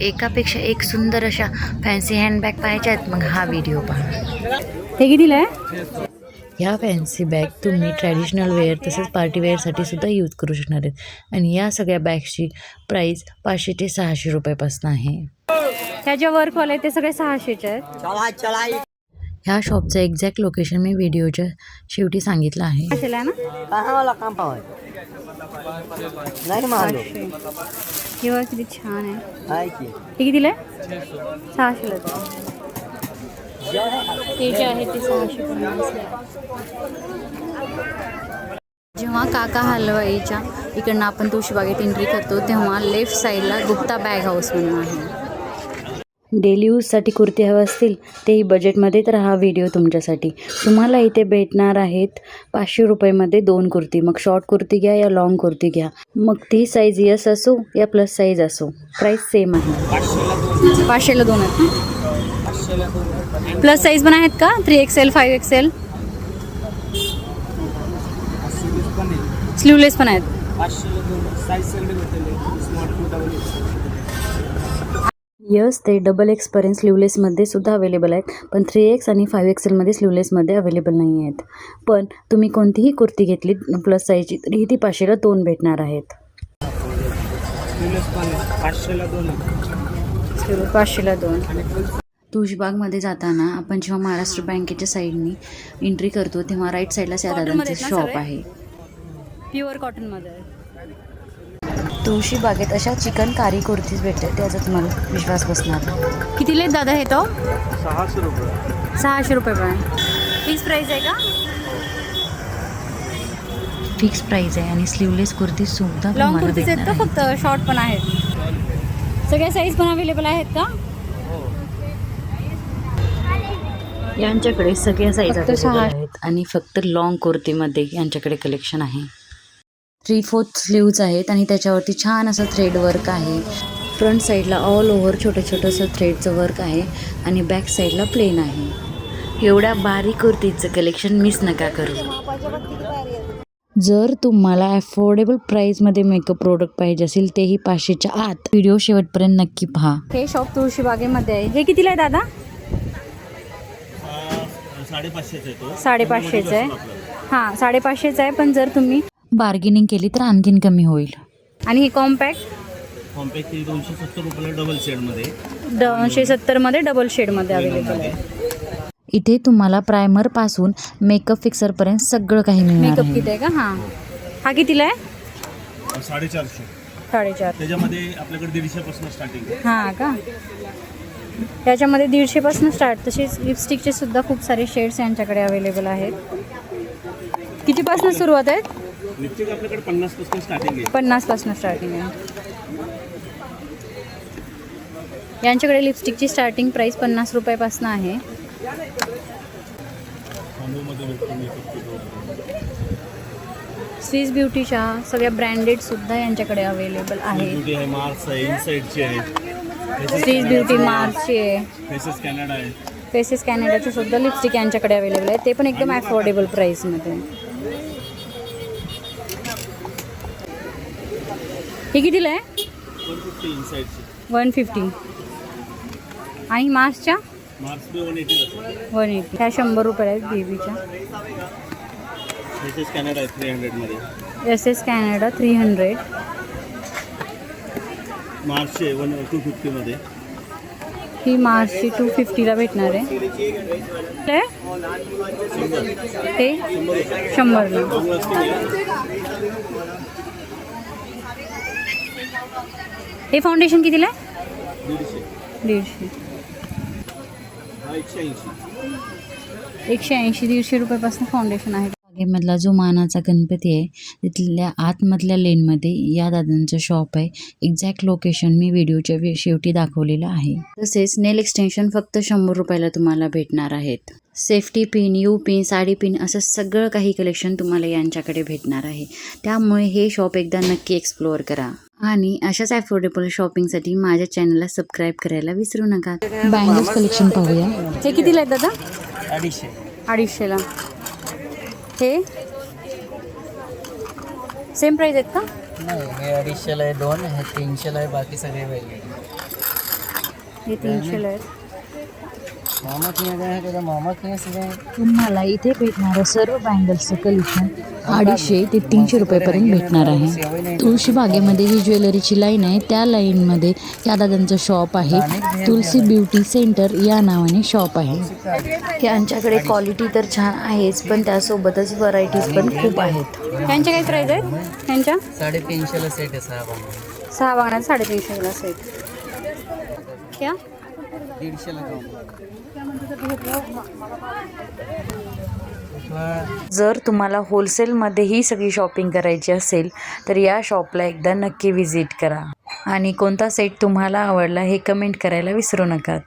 एकापेक्षा एक सुंदर अशा फॅन्सी हँडबॅग पाहायच्या आहेत मग हा व्हिडिओ पहा. हे कितीला आहे? ह्या फॅन्सी बॅग तुम्ही ट्रॅडिशनल वेअर तसेच पार्टी वेअरसाठी सुद्धा यूज करू शकणार आहेत आणि या सगळ्या बॅग्सची प्राईस 500 ते 600 रुपयापासून आहे. ह्या ज्या वर्कवाले ते सगळे 600चे आहेत. ह्या शॉपचं एक्झॅक्ट लोकेशन मी व्हिडिओच्या शेवटी सांगितलं आहे. किंवा किती छान आहे. हे कितीला आहे? 600ला. ते जे आहे ते 650. जेव्हा काका हलवाईच्या इकडनं आपण तुळशीबागेत एंट्री करतो तेव्हा लेफ्ट साईडला गुप्ता बॅग हाऊस म्हणून आहे. डेली यूजसाठी कुर्ती हवं असतील तेही बजेटमध्ये तर हा व्हिडिओ तुमच्यासाठी. तुम्हाला इथे भेटणार आहेत 500 रुपयामध्ये 2 कुर्ती. मग शॉर्ट कुर्ती घ्या या लॉंग कुर्ती घ्या, मग ती साईज यस असो या प्लस साईज असो, प्राईस सेम आहे. 500ला 2 आहेत. प्लस साईज पण आहेत का? 3XL 5XL स्लीवलेस पण आहेत. यस ते XX पर्यंत स्लीवलेसमध्ये सुद्धा अवेलेबल आहेत, पण 3X आणि 5XLमध्ये स्लीवलेसमध्ये अवेलेबल नाही आहेत. पण तुम्ही कोणतीही कुर्ती घेतली प्लस साईजची तरी ती 500ला 2 भेटणार आहेत. 500ला 2. तुळशीबागमध्ये जाताना आपण जेव्हा महाराष्ट्र बँकेच्या साईडनी एंट्री करतो तेव्हा राईट साईडला त्या दादांचं शॉप आहे. प्युअर कॉटनमध्ये. तुळशीबागेत अशा चिकनकारी कुर्तीज भेटतात, त्याचा तुम्हाला विश्वास बसणार. कितीला आहेत दादा हे? तो 600 रुपये. 600 रुपये पण. फिक्स प्राईस आहे का? फिक्स प्राईस आहे आणि स्लीवलेस कुर्ती सुद्धा लॉंग तुम्हाला कुर्तीज आहेत भेटणार का? आहे. फक्त शॉर्ट पण आहेत. सगळ्या साईज पण अवेलेबल आहेत का? यांच्याकडे सगळ्या साईज फक्त अवेलेबल आहेत आणि फक्त लॉंग कुर्तीमध्ये यांच्याकडे कलेक्शन आहे. 3/4 स्लीव्ज आहेत आणि त्याच्यावरती छान असं थ्रेड वर्क आहे. फ्रंट साईडला ऑल ओव्हर छोटं छोटं असं थ्रेडचं वर्क आहे आणि बॅक साईडला प्लेन आहे. एवढ्या बारीक कुर्तीचं कलेक्शन मिस नका करू. जर तुम्हाला अफोर्डेबल प्राईसमध्ये मेकअप प्रोडक्ट पाहिजे असेल तेही 500च्या आत, व्हिडिओ शेवटपर्यंत नक्की पहा. हे शॉप तुळशीबागेमध्ये आहे. हे कितीला आहे दादा? 550चं आहे. हां 550चं आहे, पण जर तुम्ही बार्गेनिंग केली तर आणखीन कमी होईल. आणि ही कॉम्पॅक्ट 270 रुपयाला डबल शेडमध्ये. 270मध्ये डबल शेडमध्ये अवेलेबल आहे. इथे तुम्हाला प्रायमर पासून मेकअप फिक्सर पर्यंत सगळं काही मिळणार मेकअप आहे. किट आहे का? हां. हा कितीला आहे? 450. 450. त्याच्यामध्ये आपल्याकडे 150 पासून स्टार्टिंग आहे. हां का? त्याच्यामध्ये 150 पासून स्टार्ट. तसेच लिपस्टिकचे सुद्धा खूप सारे शेड्स यांच्याकडे अवेलेबल आहेत. कितीपासून सुरुवात आहेत? लिपस्टिक आपल्याकडे 50 पासून स्टार्टिंग आहे. 50 पासून स्टार्टिंग आहे. यांच्याकडे लिपस्टिकची स्टार्टिंग प्राइस 50 रुपयापासून आहे. स्विस ब्युटीच्या सगळ्या ब्रँडेड सुद्धा यांच्याकडे अवेलेबल आहे. ब्युटी आहे, मार्क्स आहे, इनसाइडची आहे. स्विस ब्युटी मार्सची आहे. फेसेस कॅनडा आहे. फेसेस कॅनडाचे सुद्धा लिपस्टिक यांच्याकडे अवेलेबल आहे. ते पण एकदम अफोर्डेबल प्राईसमध्ये. हे कितीला आहे? 150 इनसाइडची. 150. आणि मार्सच्या मार्क्स बी 180 असेल. 180. ह्या 100 रुपये आहेत बेबीच्या. फेसेस कॅनडा आहे 300 मध्ये. SS Canada 300. मार्चचे 250 मध्ये. ही मार्सची 250ला भेटणार आहे. ते 100ला. हे फाउंडेशन कितीला आहे? 150. 180-150 रुपयापासून फाउंडेशन आहे. बागेमधला जो मानाचा गणपती आहे तिथल्या आतमधल्या लेनमध्ये या दादांचं शॉप आहे. एक्झॅक्ट लोकेशन मी व्हिडिओच्या शेवटी दाखवलेलं आहे. तसेच नेल एक्सटेन्शन फक्त 100 रुपयाला तुम्हाला भेटणार आहेत. Safety pin, you pin, sari pin असं सगळं काही कलेक्शन तुम्हाला यांच्याकडे भेटणार आहे. त्यामुळे हे शॉप एकदा नक्की एक्सप्लोअर करा आणि अशाच अफोर्डेबल शॉपिंगसाठी माझ्या चॅनलला सबस्क्राईब करायला विसरू नका. बँगल्स कलेक्शन पाहूया. हे कितीला आहे दादा? 250. 250ला. हे सेम प्राइस आहेत का? नाही, हे 250ला आहे 2, हे 300ला आहे, बाकी सगळे वेगळे. हे 300ला आहेत. तुम्हाला इथे भेटणारं सर्व बँगल्सचं कलेक्शन 250 ते 300 रुपयापर्यंत भेटणार आहे. तुळशी बागेमध्ये जी ज्वेलरीची लाईन आहे त्या लाईनमध्ये या दादांचं शॉप आहे. तुलसी ब्युटी सेंटर या नावाने शॉप आहे. यांच्याकडे क्वालिटी तर छान आहेच, पण त्यासोबतच व्हरायटीज पण खूप आहेत. त्यांच्या काय प्राईज आहेत त्यांच्या? 350ला सेट आहे 6 बांगड्या 350ला सेट. क्या 150ला जर तुम्हाला होलसेलमध्ये ही सगळी शॉपिंग करायची असेल तर या शॉपला एकदा नक्की व्हिजिट करा आणि कोणता सेट तुम्हाला आवडला हे कमेंट करायला विसरू नका.